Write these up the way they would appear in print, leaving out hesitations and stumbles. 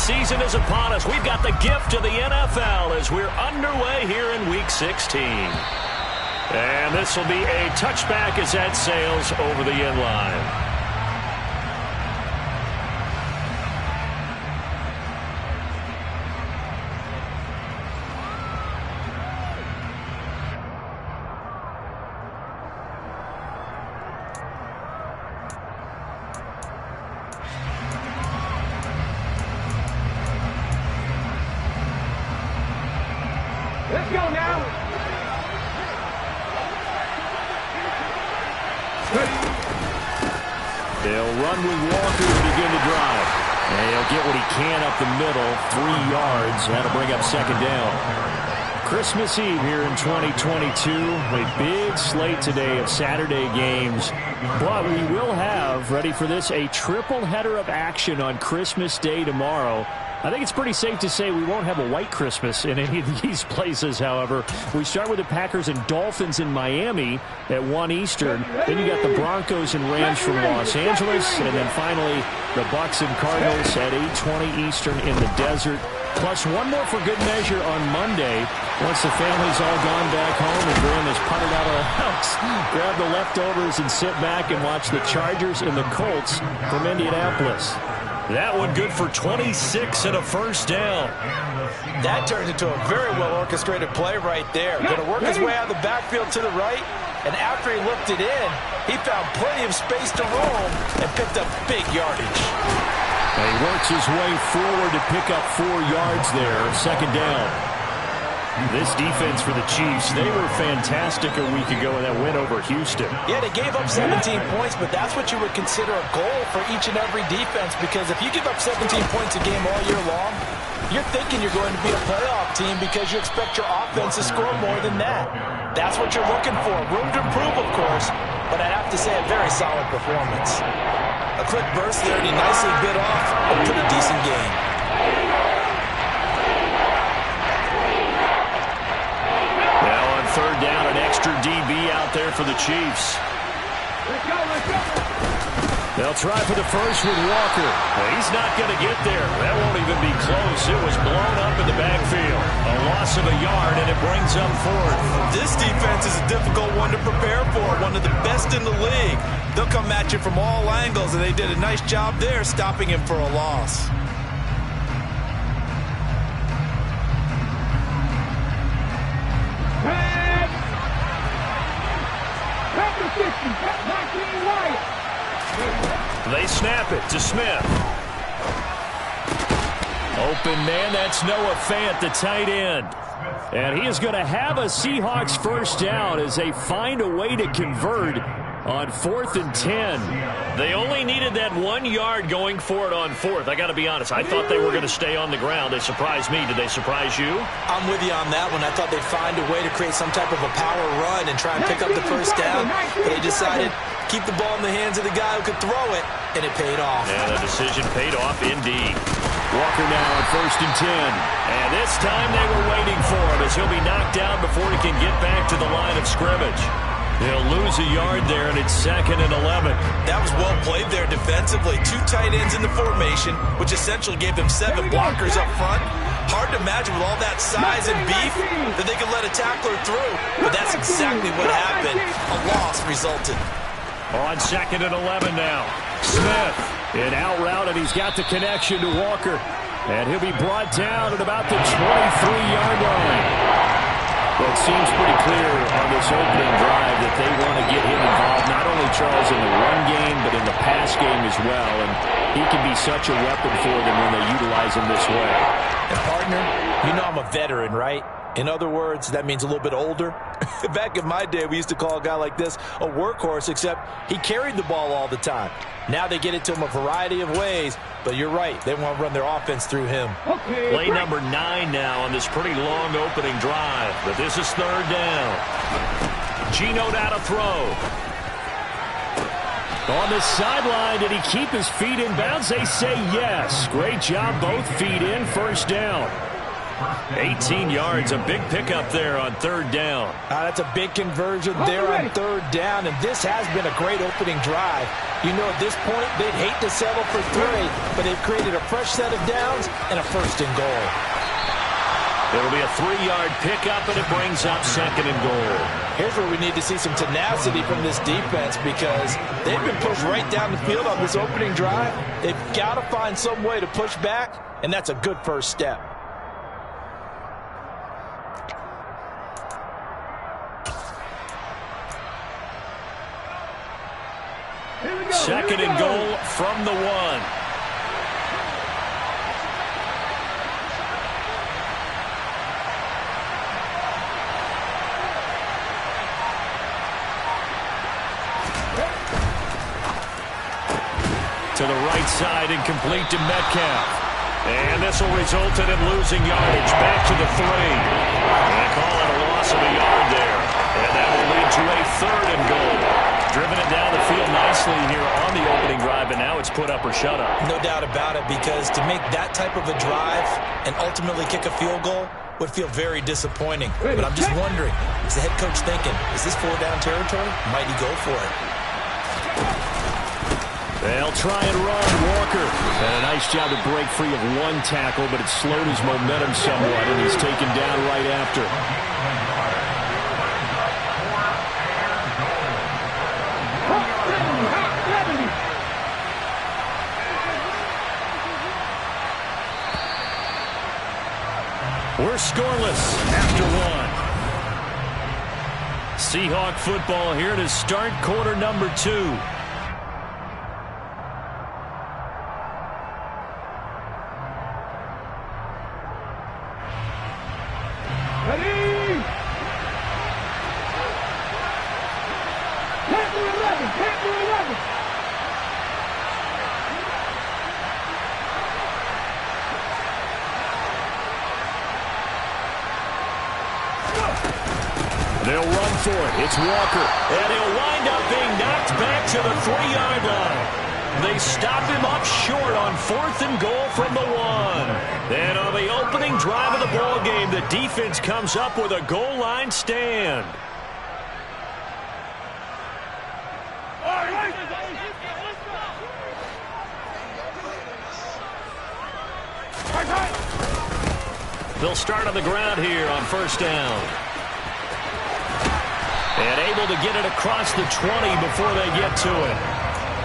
season is upon us. We've got the gift of the NFL as we're underway here in Week 16. And this will be a touchback as that sails over the end line. Let's go now. They'll run with Walker to begin the drive. And he'll get what he can up the middle. 3 yards. That'll bring up second down. Christmas Eve here in 2022. A big slate today of Saturday games. But we will have, ready for this, a triple header of action on Christmas Day tomorrow. I think it's pretty safe to say we won't have a white Christmas in any of these places, however. We start with the Packers and Dolphins in Miami at 1 Eastern. Then you got the Broncos and Rams from Los Angeles. And then finally, the Bucs and Cardinals at 8:20 Eastern in the desert. Plus one more for good measure on Monday. Once the family's all gone back home and Graham has putted out of the house, grab the leftovers and sit back and watch the Chargers and the Colts from Indianapolis. That one good for 26 and a first down. That turned into a very well-orchestrated play right there. Going to work his way out of the backfield to the right, and after he looked it in, he found plenty of space to roam and picked up big yardage. And he works his way forward to pick up 4 yards there, second down. This defense for the Chiefs, they were fantastic a week ago in that win over Houston. Yeah, they gave up 17 points, but that's what you would consider a goal for each and every defense, because if you give up 17 points a game all year long, you're thinking you're going to be a playoff team because you expect your offense to score more than that. That's what you're looking for. Room to improve, of course, but I'd have to say a very solid performance. A quick burst there, and he nicely bit off a pretty decent game. Third down, an extra DB out there for the Chiefs. Let's go, let's go. They'll try for the first with Walker. Well, he's not going to get there. That won't even be close. It was blown up in the backfield. A loss of a yard, and it brings up fourth. This defense is a difficult one to prepare for, one of the best in the league. They'll come at you from all angles, and they did a nice job there stopping him for a loss. They snap it to Smith. Open man, that's Noah Fant, the tight end. And he is going to have a Seahawks first down as they find a way to convert on 4th and 10. They only needed that 1 yard going for it on 4th. I got to be honest, I thought they were going to stay on the ground. They surprised me. Did they surprise you? I'm with you on that one. I thought they'd find a way to create some type of a power run and try and pick up the first down. But they decided keep the ball in the hands of the guy who could throw it, and it paid off. And the decision paid off indeed. Walker now on 1st and 10. And this time they were waiting for him as he'll be knocked down before he can get back to the line of scrimmage. He'll lose a yard there, and it's 2nd and 11. That was well played there defensively. 2 tight ends in the formation, which essentially gave them 7 blockers up front. Hard to imagine with all that size and beef that they could let a tackler through. But that's exactly what happened. A loss resulted. On 2nd and 11 now. Smith in out route, and he's got the connection to Walker. And he'll be brought down at about the 23-yard line. Well, it seems pretty clear on this opening drive that they want to get him involved, not only, Charles, in the run game, but in the pass game as well. And he can be such a weapon for them when they utilize him this way. And, partner, you know I'm a veteran, right? In other words, that means a little bit older. Back in my day, we used to call a guy like this a workhorse, except he carried the ball all the time. Now they get it to him a variety of ways, but you're right. They want to run their offense through him. Play number 9 now on this pretty long opening drive, but this is 3rd down. Geno down to throw. On the sideline, did he keep his feet in bounds? They say yes. Great job, both feet in, first down. 18 yards, a big pickup there on third down. That's a big conversion there on third down, and this has been a great opening drive. You know, at this point, they'd hate to settle for 3, but they've created a fresh set of downs and a first and goal. It'll be a 3-yard pickup, and it brings up second and goal. Here's where we need to see some tenacity from this defense because they've been pushed right down the field on this opening drive. They've got to find some way to push back, and that's a good first step. Second and goal from the 1. To the right side and complete to Metcalf. And this will result in him losing yardage back to the 3. And they call it a loss of a yard there. And that will lead to a third and goal. Driven it down the field nicely here on the opening drive, and now it's put up or shut up. No doubt about it, because to make that type of a drive and ultimately kick a field goal would feel very disappointing. But I'm just wondering, is the head coach thinking, is this 4-down territory? Might he go for it? They'll try and run. Walker had a nice job to break free of 1 tackle, but it slowed his momentum somewhat, and he's taken down right after. We're scoreless after 1. Seahawk football here to start quarter number 2. They'll run for it. It's Walker. And he'll wind up being knocked back to the 3-yard line. They stop him up short on 4th and goal from the 1. And on the opening drive of the ball game, the defense comes up with a goal line stand. They'll start on the ground here on first down. And able to get it across the 20 before they get to it.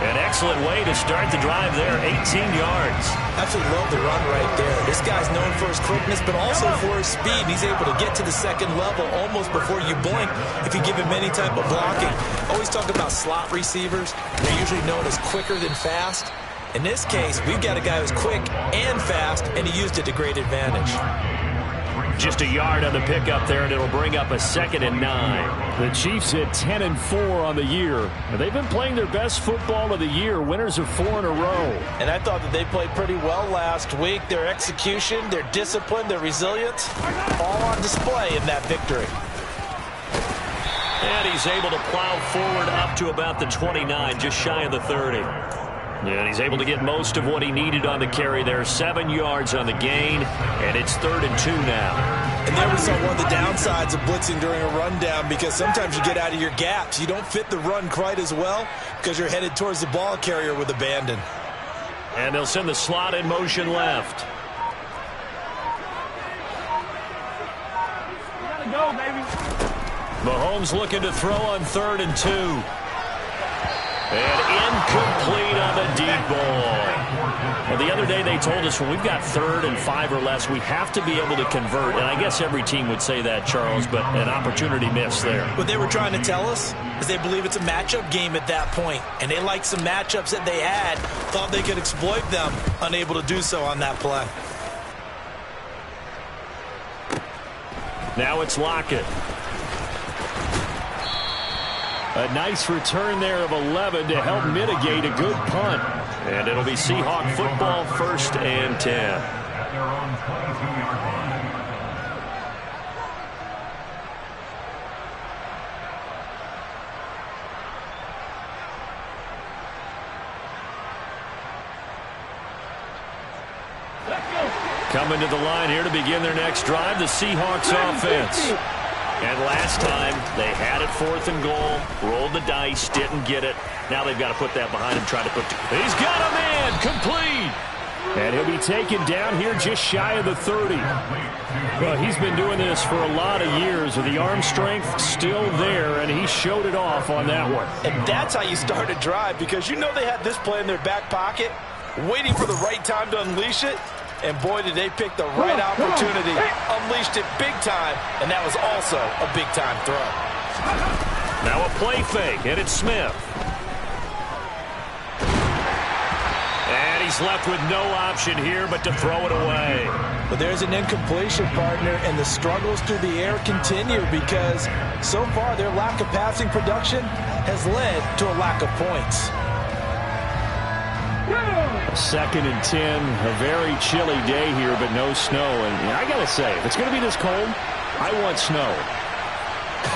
An excellent way to start the drive there, 18 yards. Absolutely love the run right there. This guy's known for his quickness, but also for his speed. He's able to get to the second level almost before you blink if you give him any type of blocking. Always talk about slot receivers. They're usually known as quicker than fast. In this case, we've got a guy who's quick and fast, and he used it to great advantage. Just a yard on the pickup there, and it'll bring up a 2nd and 9. The Chiefs hit 10-4 on the year. They've been playing their best football of the year, winners of 4 in a row. And I thought that they played pretty well last week. Their execution, their discipline, their resilience, all on display in that victory. And he's able to plow forward up to about the 29, just shy of the 30. And he's able to get most of what he needed on the carry there. 7 yards on the gain, and it's 3rd and 2 now. And there we saw one of the downsides of blitzing during a rundown, because sometimes you get out of your gaps. You don't fit the run quite as well because you're headed towards the ball carrier with abandon. And they'll send the slot in motion left. Gotta go, baby. Mahomes looking to throw on 3rd and 2. And incomplete on the deep ball. Well, the other day they told us when we've got 3rd and 5 or less, we have to be able to convert. And I guess every team would say that, Charles, but an opportunity missed there. What they were trying to tell us is they believe it's a matchup game at that point. And they liked some matchups that they had, thought they could exploit them, unable to do so on that play. Now it's Lockett. A nice return there of 11 to help mitigate a good punt. And it'll be Seahawk football, 1st and 10. Let's go. Coming to the line here to begin their next drive, the Seahawks offense. And last time, they had it 4th and goal, rolled the dice, didn't get it. Now they've got to put that behind him, try to put... He's got a man, complete! And he'll be taken down here just shy of the 30. Well, he's been doing this for a lot of years with the arm strength still there, and he showed it off on that one. And that's how you start a drive, because you know they had this play in their back pocket, waiting for the right time to unleash it. And boy, did they pick the right opportunity. Unleashed it big time, and that was also a big-time throw. Now a play fake, and it's Smith. And he's left with no option here but to throw it away. But there's an incompletion, partner, and the struggles through the air continue because so far their lack of passing production has led to a lack of points. 2nd and 10, a very chilly day here, but no snow. And I got to say, if it's going to be this cold, I want snow.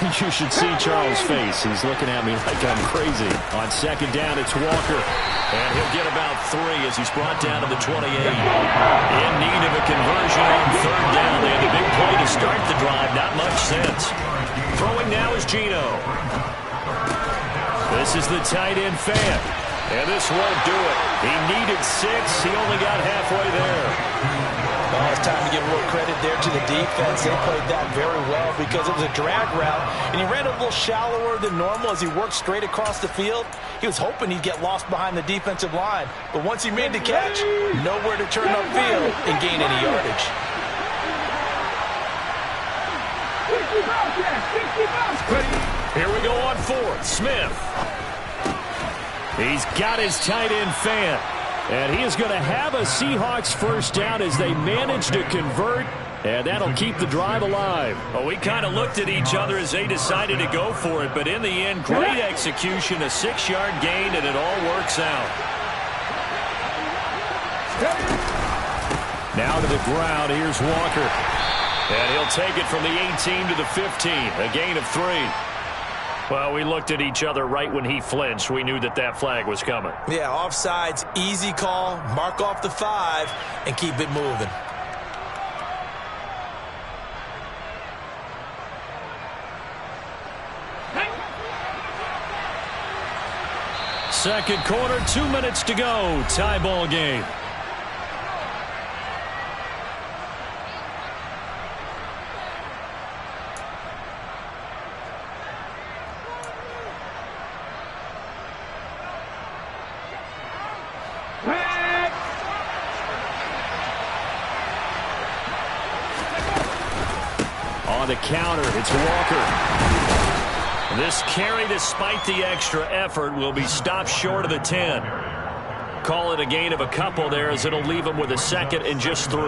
You should see Charles' face. He's looking at me like I'm crazy. On 2nd down, it's Walker. And he'll get about 3 as he's brought down to the 28. In need of a conversion on 3rd down. They had a big play to start the drive. Not much sense. Throwing now is Geno. This is the tight end fan. And this won't do it. He needed 6. He only got halfway there. Well, it's time to give a little credit there to the defense. They played that very well because it was a drag route, and he ran a little shallower than normal as he worked straight across the field. He was hoping he'd get lost behind the defensive line, but once he made the catch, nowhere to turn upfield and gain any yardage. Here we go on 4th. Smith. He's got his tight end fan. And he is going to have a Seahawks 1st down as they manage to convert. And that'll keep the drive alive. Well, we kind of looked at each other as they decided to go for it. But in the end, great execution, a 6-yard gain, and it all works out. Now to the ground. Here's Walker. And he'll take it from the 18 to the 15. A gain of 3. Well, we looked at each other right when he flinched. We knew that that flag was coming. Yeah, offsides, easy call. Mark off the 5 and keep it moving. Second quarter, 2 minutes to go. Tie ball game. On the counter, it's Walker. This carry, despite the extra effort, will be stopped short of the 10. Call it a gain of a couple there as it'll leave them with a 2nd and just 3.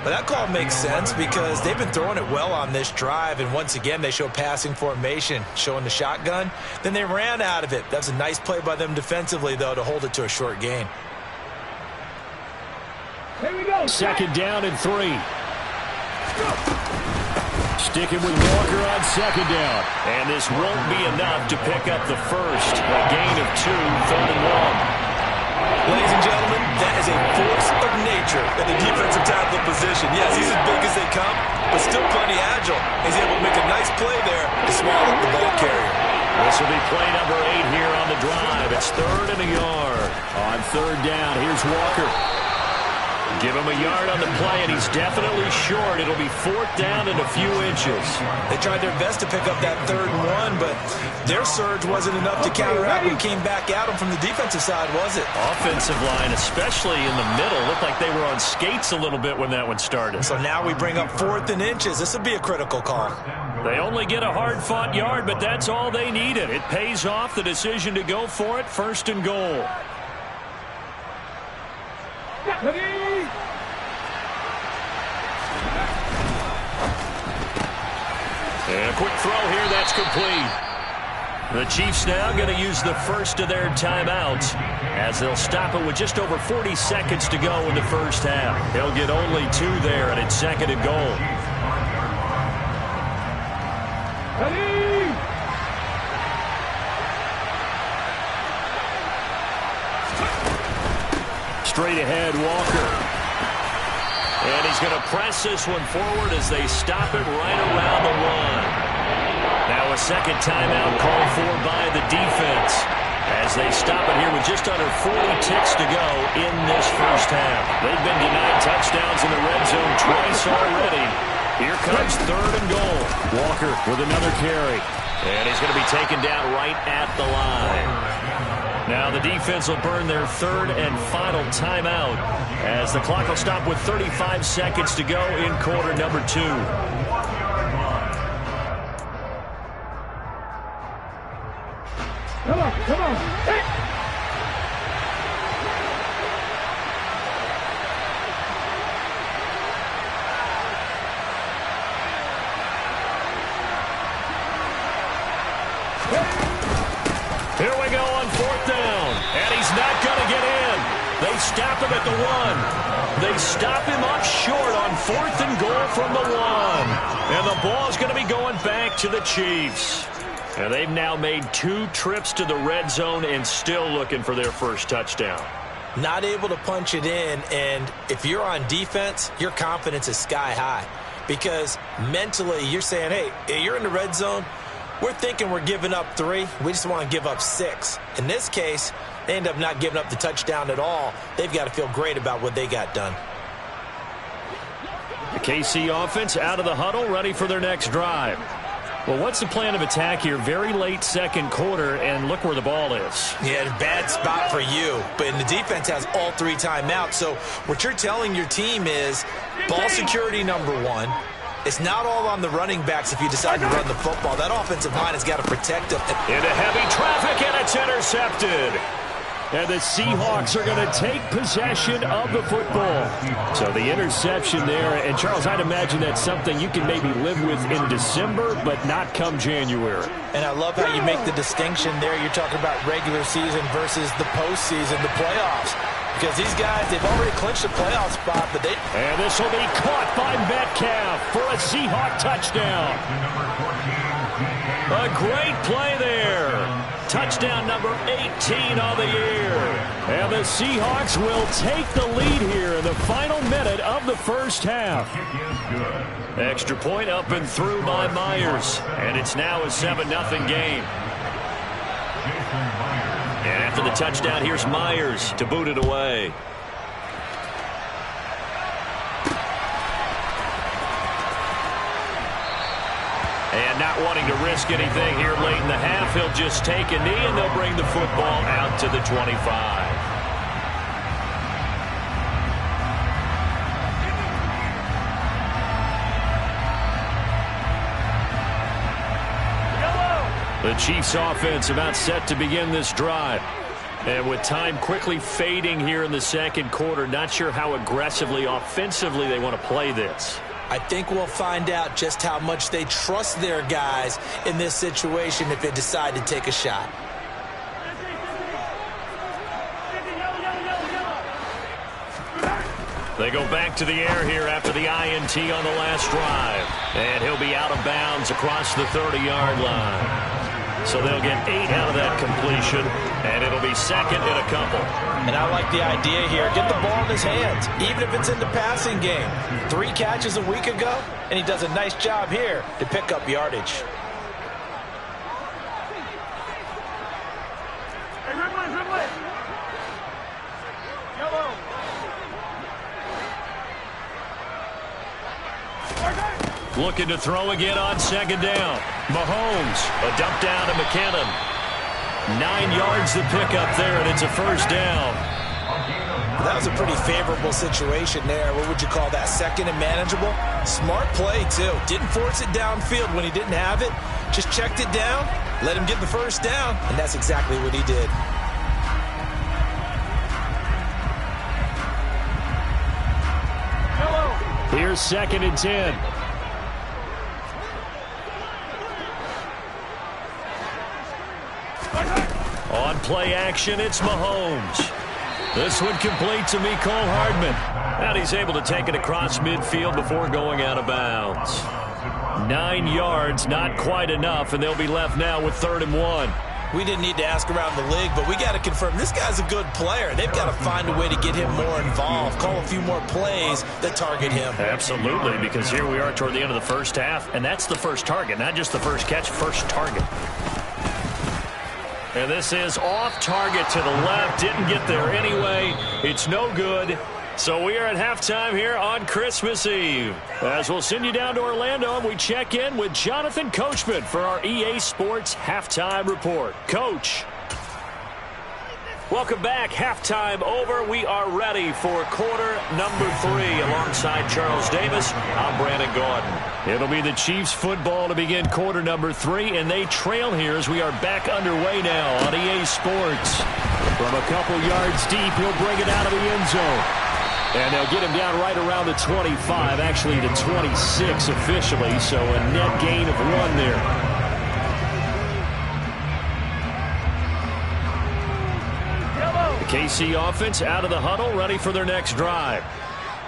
But that call makes sense because they've been throwing it well on this drive, and once again they show passing formation, showing the shotgun. Then they ran out of it. That's a nice play by them defensively, though, to hold it to a short gain. Here we go. 2nd down and 3. Sticking with Walker on 2nd down. And this won't be enough to pick up the 1st. A gain of 2, 3rd and 1. Ladies and gentlemen, that is a force of nature in the defensive tackle position. Yes, he's as big as they come, but still plenty agile. He's able to make a nice play there to swallow the ball carrier. This will be play number 8 here on the drive. It's 3rd and a yard. On 3rd down, here's Walker. Give him a yard on the play, and he's definitely short. It'll be 4th down and a few inches. They tried their best to pick up that 3rd and 1, but their surge wasn't enough to counteract when he came back at them from the defensive side, was it? Offensive line, especially in the middle, looked like they were on skates a little bit when that one started. So now we bring up 4th and inches. This would be a critical call. They only get a hard-fought yard, but that's all they needed. It pays off the decision to go for it, 1st and goal. And a quick throw here, that's complete. The Chiefs now going to use the first of their timeouts as they'll stop it with just over 40 seconds to go in the first half. They'll get only 2 there, and it's 2nd and goal. Straight ahead, Walker. And he's going to press this one forward as they stop it right around the 1. Now a second timeout called for by the defense as they stop it here with just under 40 ticks to go in this first half. They've been denied touchdowns in the red zone twice already. Here comes 3rd and goal. Walker with another carry. And he's going to be taken down right at the line. Now the defense will burn their 3rd and final timeout as the clock will stop with 35 seconds to go in quarter number 2. Come on, come on. Hey. Here we go on 4th down, and he's not going to get in. They stop him at the 1. They stop him up short on 4th and goal from the 1. And the ball's going to be going back to the Chiefs. And they've now made 2 trips to the red zone and still looking for their first touchdown. Not able to punch it in, and if you're on defense, your confidence is sky high. Because mentally, you're saying, hey, you're in the red zone. We're thinking we're giving up 3. We just want to give up 6. In this case, they end up not giving up the touchdown at all. They've got to feel great about what they got done. The KC offense out of the huddle, ready for their next drive. Well, what's the plan of attack here? Very late second quarter, and look where the ball is. Yeah, bad spot for you. But the defense has all 3 timeouts. So what you're telling your team is ball security number 1. It's not all on the running backs if you decide to run the football. That offensive line has got to protect them. Into heavy traffic, and it's intercepted. And the Seahawks are going to take possession of the football. So the interception there. And, Charles, I'd imagine that's something you can maybe live with in December, but not come January. And I love how you make the distinction there. You're talking about regular season versus the postseason, the playoffs. Because these guys, they've already clinched a playoff spot, but they... And this will be caught by Metcalf for a Seahawk touchdown. A great play there. Touchdown number 18 on the year. And the Seahawks will take the lead here in the final minute of the first half. Extra point up and through by Myers. And it's now a 7-0 game. And after the touchdown, here's Myers to boot it away. And not wanting to risk anything here late in the half, he'll just take a knee, and they'll bring the football out to the 25. The Chiefs offense about set to begin this drive. And with time quickly fading here in the second quarter, not sure how aggressively, offensively they want to play this. I think we'll find out just how much they trust their guys in this situation if they decide to take a shot. They go back to the air here after the INT on the last drive. And he'll be out of bounds across the 30-yard line. So they'll get 8 out of that completion, and it'll be second and a couple. And I like the idea here. Get the ball in his hands, even if it's in the passing game. 3 catches a week ago, and he does a nice job here to pick up yardage. Looking to throw again on second down. Mahomes, a dump down to McKinnon. 9 yards to pick up there, and it's a first down. That was a pretty favorable situation there. What would you call that? Second and manageable? Smart play, too. Didn't force it downfield when he didn't have it. Just checked it down, let him get the first down, and that's exactly what he did. Here's second and 10. On play action, it's Mahomes. This one complete to Mecole Hardman. And he's able to take it across midfield before going out of bounds. 9 yards, not quite enough, and they'll be left now with 3rd and 1. We didn't need to ask around the league, but we got to confirm this guy's a good player. They've got to find a way to get him more involved, call a few more plays that target him. Absolutely, because here we are toward the end of the first half, and that's the first target, not just the first catch, first target. And this is off target to the left. Didn't get there anyway. It's no good. So we are at halftime here on Christmas Eve. As we'll send you down to Orlando, and we check in with Jonathan Coachman for our EA Sports Halftime Report. Coach. Welcome back. Halftime over. We are ready for quarter number 3. Alongside Charles Davis, I'm Brandon Gordon. It'll be the Chiefs football to begin quarter number 3, and they trail here as we are back underway now on EA Sports. From a couple yards deep, he'll bring it out of the end zone. And they'll get him down right around the 25, actually the 26 officially, so a net gain of 1 there. The KC offense out of the huddle, ready for their next drive.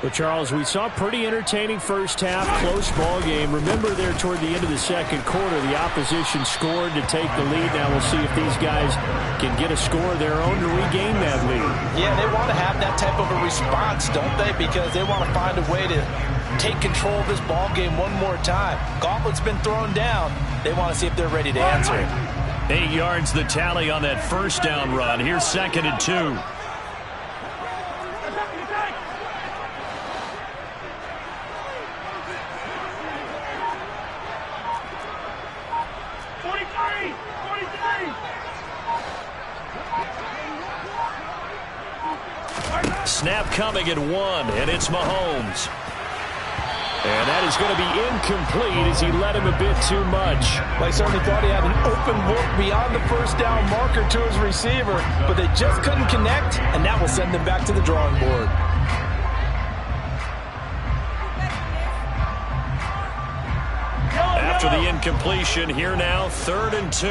Well, Charles, we saw a pretty entertaining first half, close ball game. Remember there toward the end of the second quarter, the opposition scored to take the lead. Now we'll see if these guys can get a score of their own to regain that lead. Yeah, they want to have that type of a response, don't they? Because they want to find a way to take control of this ball game one more time. Gauntlet's been thrown down. They want to see if they're ready to answer it. 8 yards the tally on that first down run. Here's 2nd and 2. Snap coming at 1, and it's Mahomes. And that is going to be incomplete as he led him a bit too much. Well, he certainly thought he had an open look beyond the first down marker to his receiver, but they just couldn't connect, and that will send them back to the drawing board. After the incompletion, here now, 3rd and 2.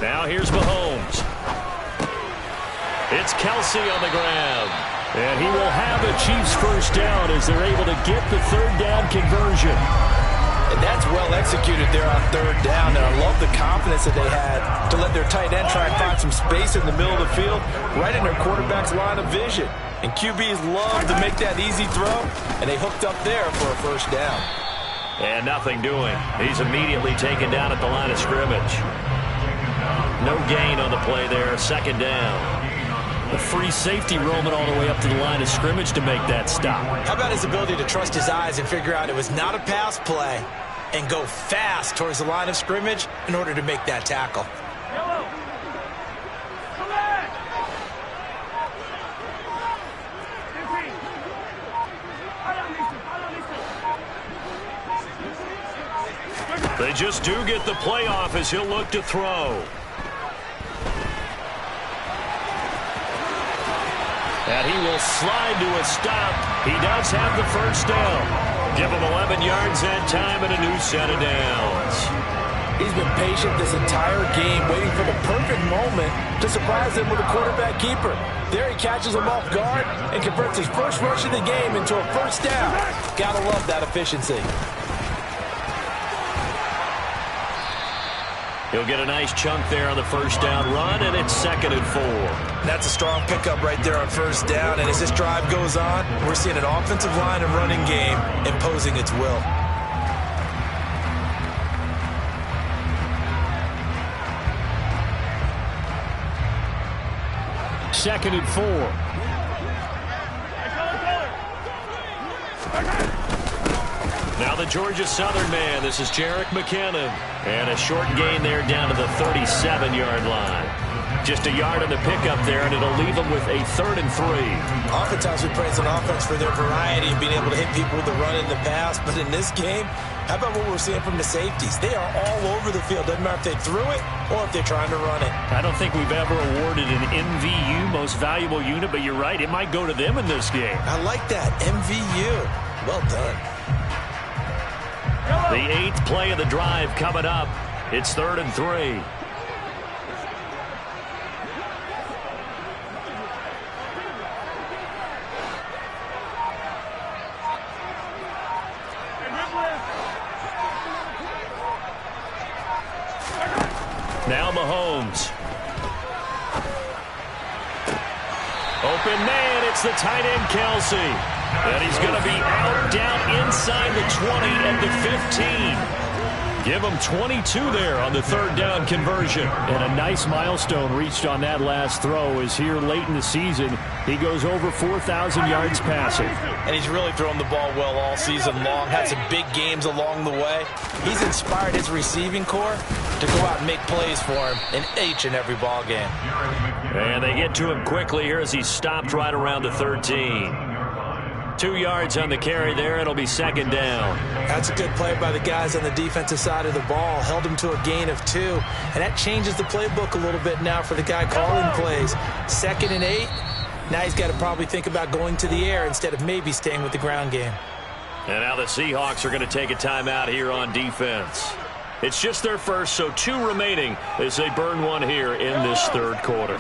Now here's Mahomes. It's Kelsey on the ground. And he will have the Chiefs first down as they're able to get the 3rd down conversion. And that's well executed there on 3rd down. And I love the confidence that they had to let their tight end try and find some space in the middle of the field, right in their quarterback's line of vision. And QBs love to make that easy throw, and they hooked up there for a first down. And nothing doing. He's immediately taken down at the line of scrimmage. No gain on the play there, 2nd down. The free safety roaming all the way up to the line of scrimmage to make that stop. How about his ability to trust his eyes and figure out it was not a pass play and go fast towards the line of scrimmage in order to make that tackle? They just do get the playoff as he'll look to throw. And he will slide to a stop. He does have the first down. Give him 11 yards that time and a new set of downs. He's been patient this entire game, waiting for the perfect moment to surprise him with a quarterback keeper. There he catches him off guard and converts his first rush of the game into a first down. Gotta love that efficiency. He'll get a nice chunk there on the first down run, and it's 2nd and 4. That's a strong pickup right there on first down, and as this drive goes on, we're seeing an offensive line and running game imposing its will. Second and 4. Now the Georgia Southern man. This is Jerick McKinnon. And a short gain there down to the 37-yard line. Just a yard on the pickup there, and it'll leave them with a 3rd and 3. Oftentimes we praise an offense for their variety and being able to hit people with the run in the pass. But in this game, how about what we're seeing from the safeties? They are all over the field. Doesn't matter if they threw it or if they're trying to run it. I don't think we've ever awarded an MVU, most valuable unit, but you're right. It might go to them in this game. I like that. MVU. Well done. The 8th play of the drive coming up. It's 3rd and 3. Now Mahomes. Open man, it's the tight end, Kelsey. And he's going to be out, down inside the 20 and the 15. Give him 22 there on the third down conversion. And a nice milestone reached on that last throw is here late in the season. He goes over 4,000 yards passing. And he's really thrown the ball well all season long. Had some big games along the way. He's inspired his receiving corps to go out and make plays for him in each and every ball game. And they get to him quickly here as he stopped right around the 13. 2 yards on the carry there. It'll be second down. That's a good play by the guys on the defensive side of the ball. Held him to a gain of 2. And that changes the playbook a little bit now for the guy calling plays. 2nd and 8. Now he's got to probably think about going to the air instead of maybe staying with the ground game. And now the Seahawks are going to take a timeout here on defense. It's just their first, so 2 remaining as they burn one here in this third quarter.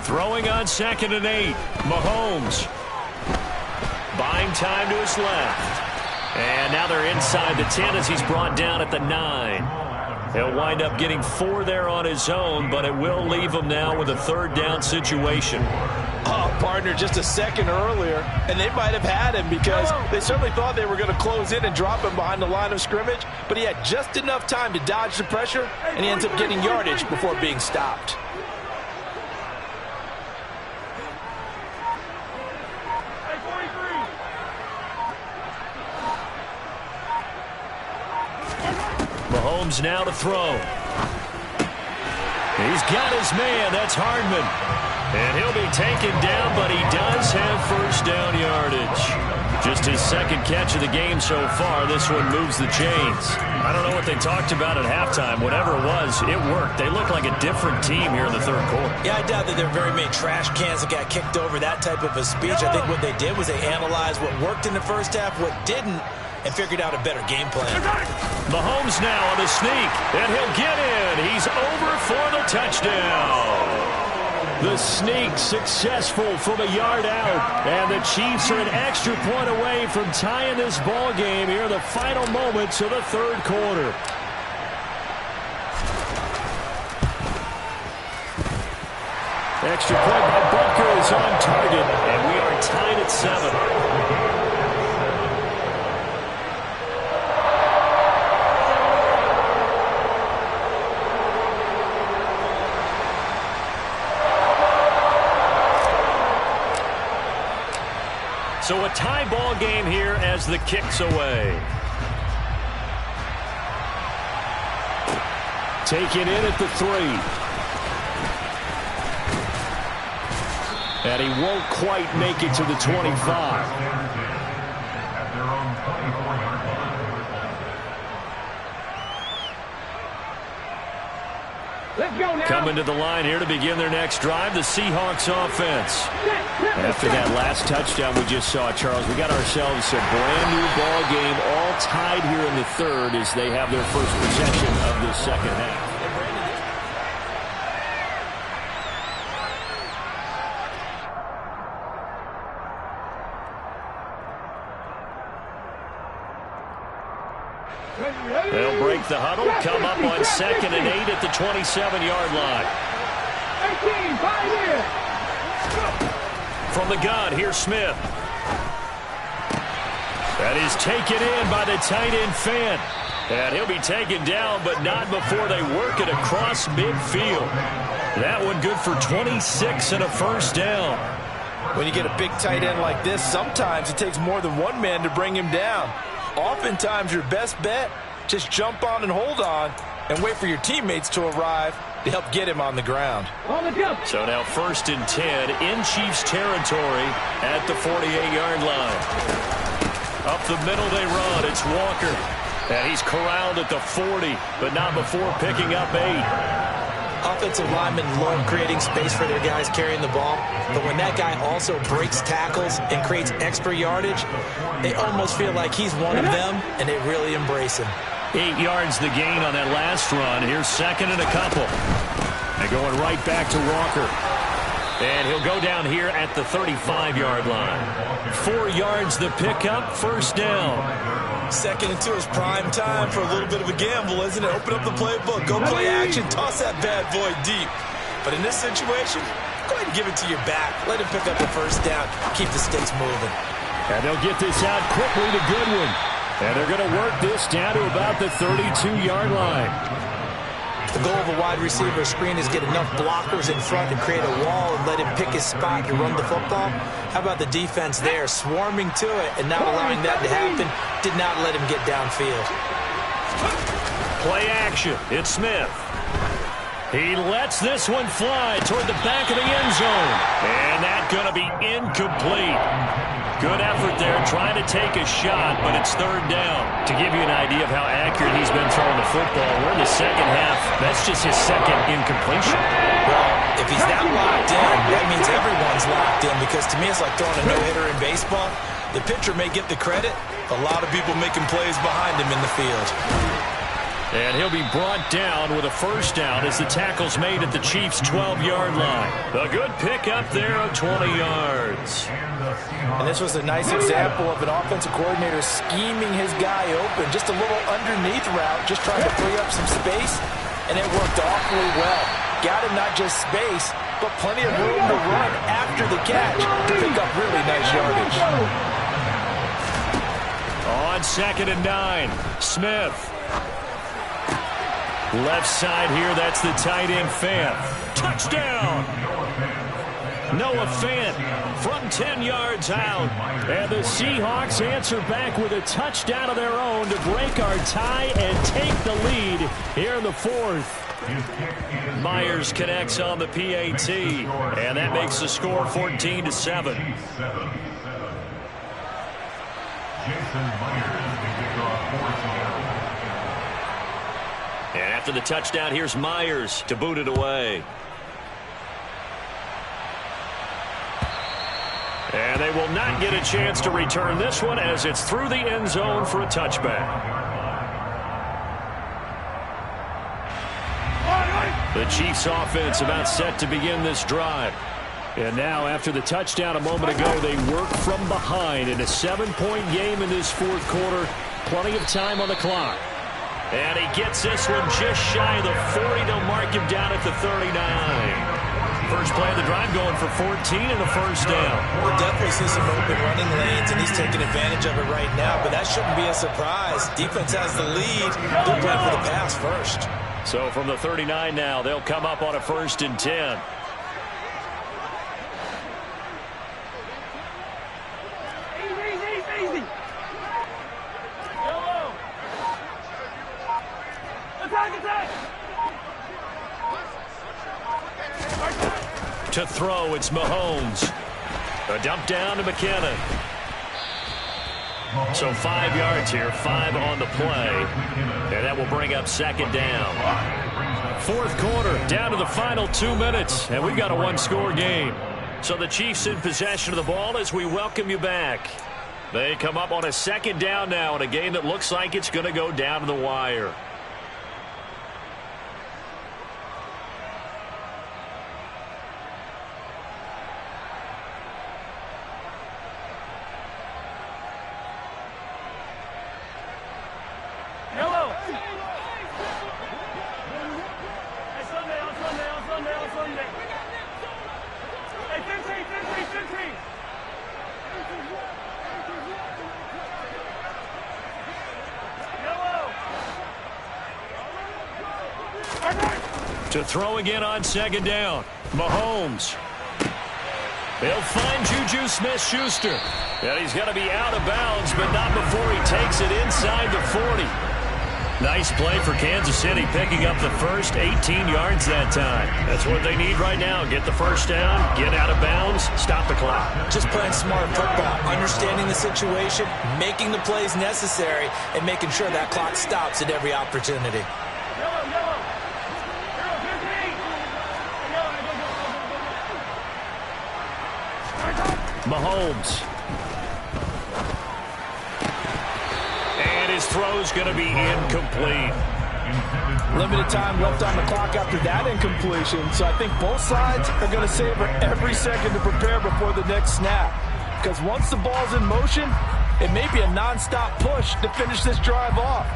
Throwing on 2nd and 8. Mahomes. Buying time to his left. And now they're inside the 10 as he's brought down at the 9. He'll wind up getting 4 there on his own, but it will leave him now with a third down situation. Oh, partner, just a second earlier, and they might have had him because they certainly thought they were going to close in and drop him behind the line of scrimmage, but he had just enough time to dodge the pressure, and he ends up getting yardage before being stopped. Mahomes now to throw. He's got his man. That's Hardman. And he'll be taken down, but he does have first down yardage. Just his second catch of the game so far. This one moves the chains. I don't know what they talked about at halftime. Whatever it was, it worked. They look like a different team here in the third quarter. Yeah, I doubt that there are very many trash cans that got kicked over, that type of a speech. I think what they did was they analyzed what worked in the first half, what didn't, and figured out a better game plan. Mahomes now on the sneak, and he'll get in. He's over for the touchdown. The sneak successful from a yard out, and the Chiefs are an extra point away from tying this ball game here in the final moments of the third quarter. Extra point by Butker is on target, and we are tied at 7. So a tie ball game here as the kick's away. Taken in at the 3. And he won't quite make it to the 25. Coming to the line here to begin their next drive, the Seahawks offense. After that last touchdown we just saw, Charles, we got ourselves a brand new ball game, all tied here in the third as they have their first possession of the second half. They'll break the huddle, come up on 2nd and 8 at the 27-yard line. 18, 5 here. From the gun, here's Smith. That is taken in by the tight end Fant. And he'll be taken down, but not before they work it across midfield. That one good for 26 and a first down. When you get a big tight end like this, sometimes it takes more than one man to bring him down. Oftentimes, your best bet, just jump on and hold on and wait for your teammates to arrive to help get him on the ground. So now 1st and 10 in Chiefs territory at the 48-yard line. Up the middle they run. It's Walker. And he's corralled at the 40, but not before picking up 8. Offensive linemen love creating space for their guys carrying the ball, but when that guy also breaks tackles and creates extra yardage, they almost feel like he's one of them, and they really embrace him. 8 yards the gain on that last run. Here's second and a couple. And going right back to Walker. And he'll go down here at the 35-yard line. 4 yards the pickup, first down. Second and 2 is prime time for a little bit of a gamble, isn't it? Open up the playbook, go play action, toss that bad boy deep. But in this situation, go ahead and give it to your back. Let him pick up the first down, keep the sticks moving. And they'll get this out quickly to Goodwin. And they're going to work this down to about the 32-yard line. The goal of a wide receiver screen is get enough blockers in front to create a wall and let him pick his spot to run the football. How about the defense there, swarming to it and not allowing that to happen? Did not let him get downfield. Play action. It's Smith. He lets this one fly toward the back of the end zone. And that's going to be incomplete. Good effort there, trying to take a shot, but it's third down. To give you an idea of how accurate he's been throwing the football, we're in the second half. That's just his second incompletion. Well, if he's that locked in, that means everyone's locked in, because to me it's like throwing a no-hitter in baseball. The pitcher may get the credit, a lot of people making plays behind him in the field. And he'll be brought down with a first down as the tackle's made at the Chiefs' 12-yard line. A good pickup there of 20 yards. And this was a nice example of an offensive coordinator scheming his guy open. Just a little underneath route, just trying to free up some space, and it worked awfully well. Got him not just space, but plenty of room to run after the catch to pick up really nice yardage. On second and 9, Smith. Left side here, that's the tight end, Fant. Touchdown! Noah Fant from 10 yards out. And the Seahawks answer back with a touchdown of their own to break our tie and take the lead here in the fourth. Myers connects on the PAT, and that makes the score 14-7. And after the touchdown, here's Myers to boot it away. And they will not get a chance to return this one as it's through the end zone for a touchback. The Chiefs offense about set to begin this drive. And now after the touchdown a moment ago, they work from behind in a 7-point game in this fourth quarter. Plenty of time on the clock. And he gets this one just shy of the 40. They'll mark him down at the 39. First play of the drive going for 14 and a first down. We'll definitely see some open running lanes, and he's taking advantage of it right now, but that shouldn't be a surprise. Defense has the lead. They're playing for the pass first. So from the 39 now, they'll come up on a first and 10. Easy. Yellow. Attack. To throw, it's Mahomes. A dump down to McKinnon. So 5 yards here, 5 on the play. And that will bring up second down. Fourth quarter, down to the final 2 minutes. And we've got a one-score game. So the Chiefs in possession of the ball as we welcome you back. They come up on a second down now in a game that looks like it's going to go down to the wire. To throw again on second down. Mahomes. They'll find Juju Smith-Schuster. And he's going to be out of bounds, but not before he takes it inside the 40. Nice play for Kansas City, picking up the first 18 yards that time. That's what they need right now. Get the first down, get out of bounds, stop the clock. Just playing smart football, understanding the situation, making the plays necessary, and making sure that clock stops at every opportunity. Mahomes. And his throw's going to be incomplete. Limited time left on the clock after that incompletion, so I think both sides are going to savor every second to prepare before the next snap. Because once the ball's in motion, it may be a non-stop push to finish this drive off.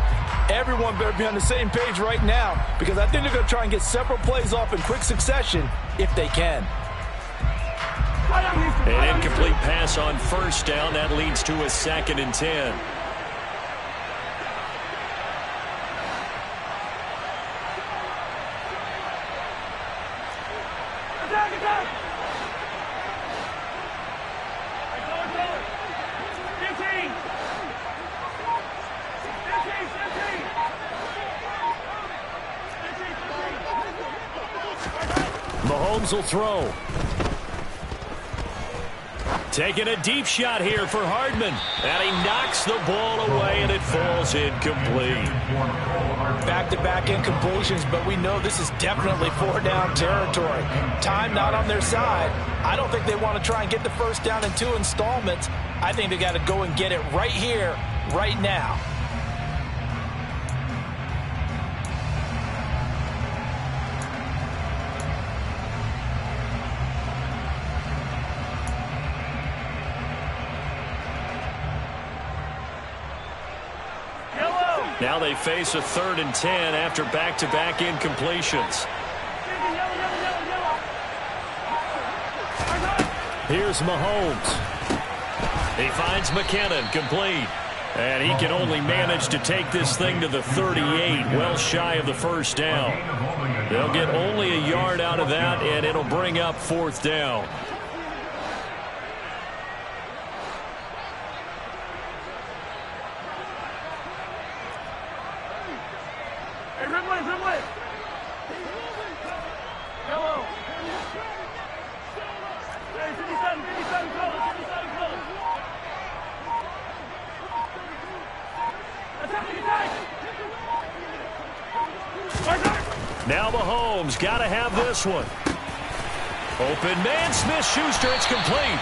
Everyone better be on the same page right now, because I think they're going to try and get several plays off in quick succession if they can. An incomplete pass on first down. That leads to a 2nd and 10. Mahomes will throw. Taking a deep shot here for Hardman. And he knocks the ball away, and it falls incomplete. Back-to-back incompletions, but we know this is definitely 4-down territory. Time not on their side. I don't think they want to try and get the first down in 2 installments. I think they got to go and get it right here, right now. Now they face a 3rd and 10 after back-to-back incompletions. Here's Mahomes. He finds McKinnon, complete. And he can only manage to take this thing to the 38, well shy of the first down. They'll get only a yard out of that, and it'll bring up 4th down. Now Mahomes got to have this one. Open man, Smith-Schuster, it's complete.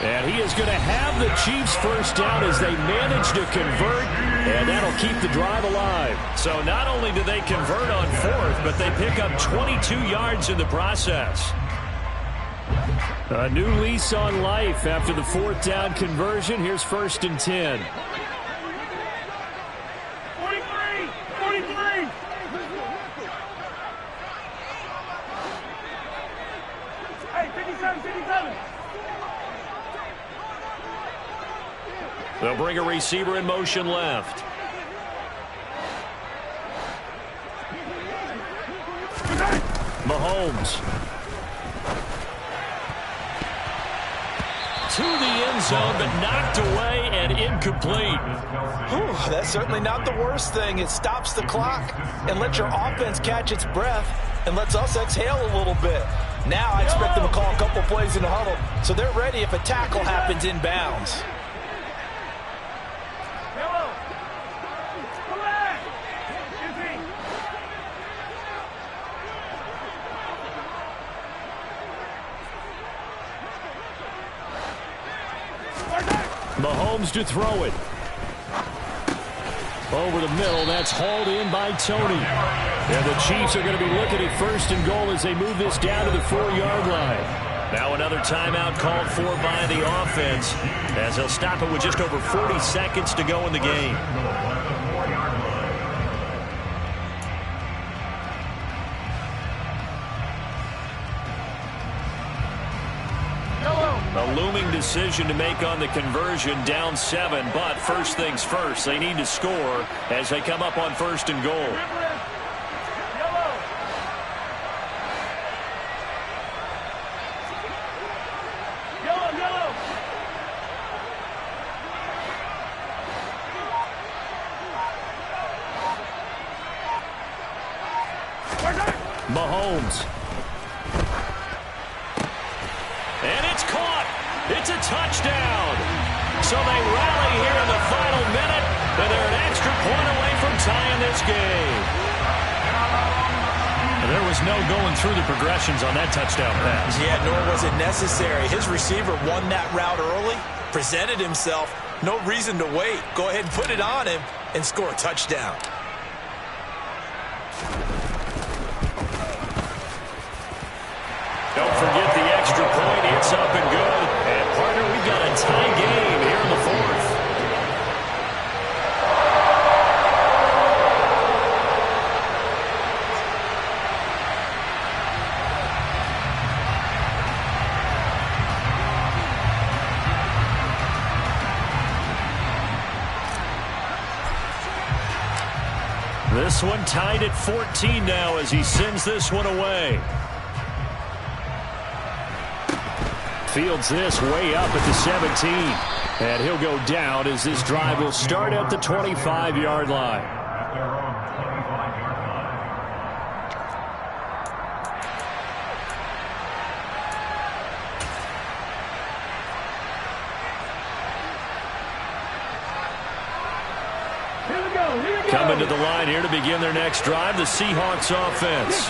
And he is going to have the Chiefs first down as they manage to convert, and that'll keep the drive alive. So not only do they convert on 4th, but they pick up 22 yards in the process. A new lease on life after the 4th down conversion. Here's 1st and 10. 43! Hey, 57! They'll bring a receiver in motion left. Mahomes. To the end zone, but knocked away and incomplete. Whew, that's certainly not the worst thing. It stops the clock and lets your offense catch its breath and lets us exhale a little bit. Now I expect them to call a couple plays in the huddle, so they're ready if a tackle happens inbounds. Mahomes to throw it. Over the middle, that's hauled in by Tony. And the Chiefs are going to be looking at 1st and goal as they move this down to the 4-yard line. Now another timeout called for by the offense as they'll stop it with just over 40 seconds to go in the game. A looming decision to make on the conversion, down 7, but first things first, they need to score as they come up on 1st and goal. Mahomes. And it's caught. It's a touchdown. So they rally here in the final minute, and they're an extra point away from tying this game. There was no going through the progressions on that touchdown pass. Yeah, nor was it necessary. His receiver won that route early, presented himself. No reason to wait. Go ahead and put it on him and score a touchdown. Don't forget the extra point. It's up and good. And, partner, we've got a tie game here in the fourth. This one tied at 14 now as he sends this one away. Fields this way up at the 17. And he'll go down as this drive will start at the 25-yard line. Coming to the line here to begin their next drive, the Seahawks offense.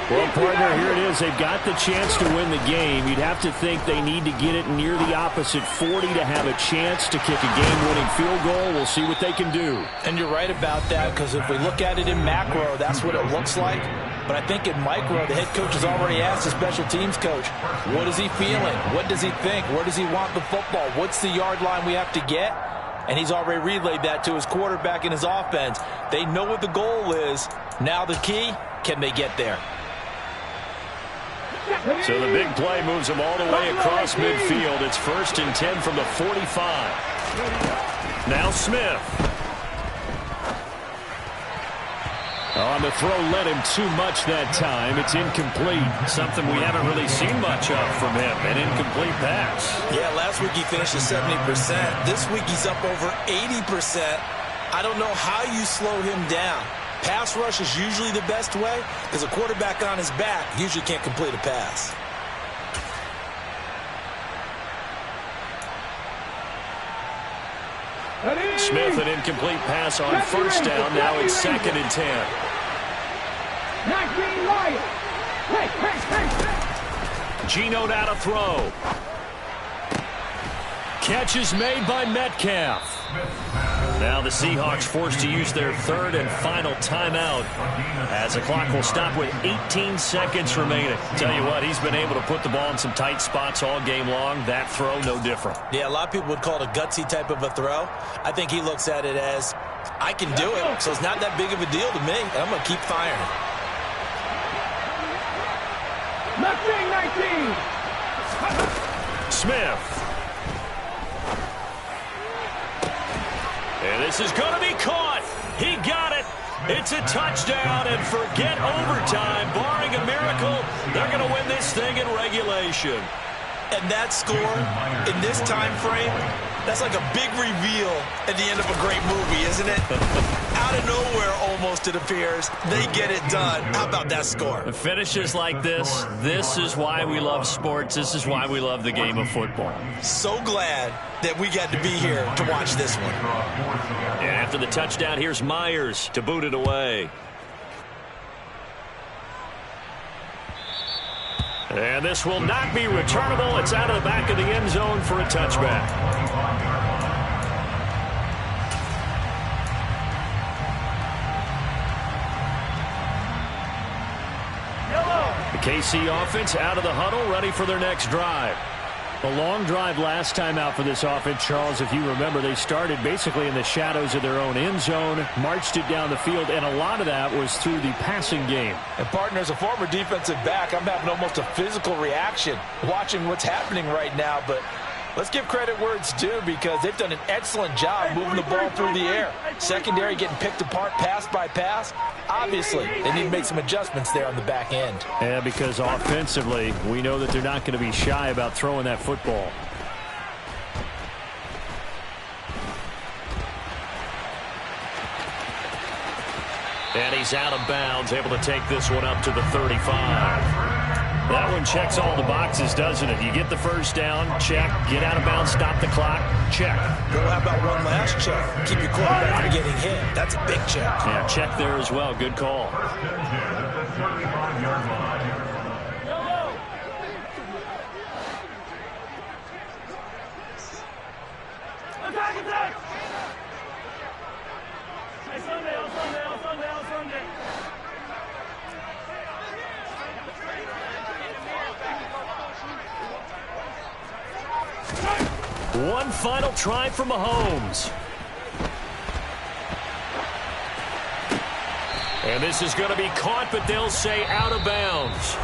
Well, partner, here it is. They've got the chance to win the game. You'd have to think they need to get it near the opposite 40 to have a chance to kick a game-winning field goal. We'll see what they can do. And you're right about that, because if we look at it in macro, that's what it looks like. But I think in micro, the head coach has already asked the special teams coach, what is he feeling? What does he think? Where does he want the football? What's the yard line we have to get? And he's already relayed that to his quarterback and his offense. They know what the goal is. Now the key, can they get there? So the big play moves them all the way across midfield. It's 1st and 10 from the 45. Now Smith. On the throw, led him too much that time. It's incomplete. Something we haven't really seen much of from him. An incomplete pass. Yeah, last week he finished at 70%. This week he's up over 80%. I don't know how you slow him down. Pass rush is usually the best way, because a quarterback on his back usually can't complete a pass. Smith, an incomplete pass on 1st down. Now it's 2nd and 10. 19 Lions. Hey. Geno now to throw. Catch is made by Metcalf. Now the Seahawks forced to use their 3rd and final timeout as the clock will stop with 18 seconds remaining. Tell you what, he's been able to put the ball in some tight spots all game long. That throw, no different. Yeah, a lot of people would call it a gutsy type of a throw. I think he looks at it as, I can do it, so it's not that big of a deal to me. I'm going to keep firing. Left wing 19. Smith. And this is going to be caught. He got it. It's a touchdown, and forget overtime. Barring a miracle, they're going to win this thing in regulation. And that score, in this time frame, that's like a big reveal at the end of a great movie, isn't it? Out of nowhere, almost, it appears, they get it done. How about that score? Finishes like this is why we love sports. This is why we love the game of football. So glad that we got to be here to watch this one. And after the touchdown, here's Myers to boot it away. And this will not be returnable. It's out of the back of the end zone for a touchback. The KC offense out of the huddle, ready for their next drive. A long drive last time out for this offense, Charles. If you remember, they started basically in the shadows of their own end zone, marched it down the field, and a lot of that was through the passing game. And, partner, as a former defensive back, I'm having almost a physical reaction watching what's happening right now. But let's give credit where it's due, because they've done an excellent job moving the ball through the air. Secondary getting picked apart pass by pass. Obviously, they need to make some adjustments there on the back end. Yeah, because offensively, we know that they're not going to be shy about throwing that football. And he's out of bounds, able to take this one up to the 35. That one checks all the boxes, doesn't it? You get the first down, check. Get out of bounds, stop the clock, check. Well, how about one last check? Keep your quarterback from getting hit. That's a big check. Yeah, check there as well. Good call. One final try for Mahomes. And this is going to be caught, but they'll say out of bounds.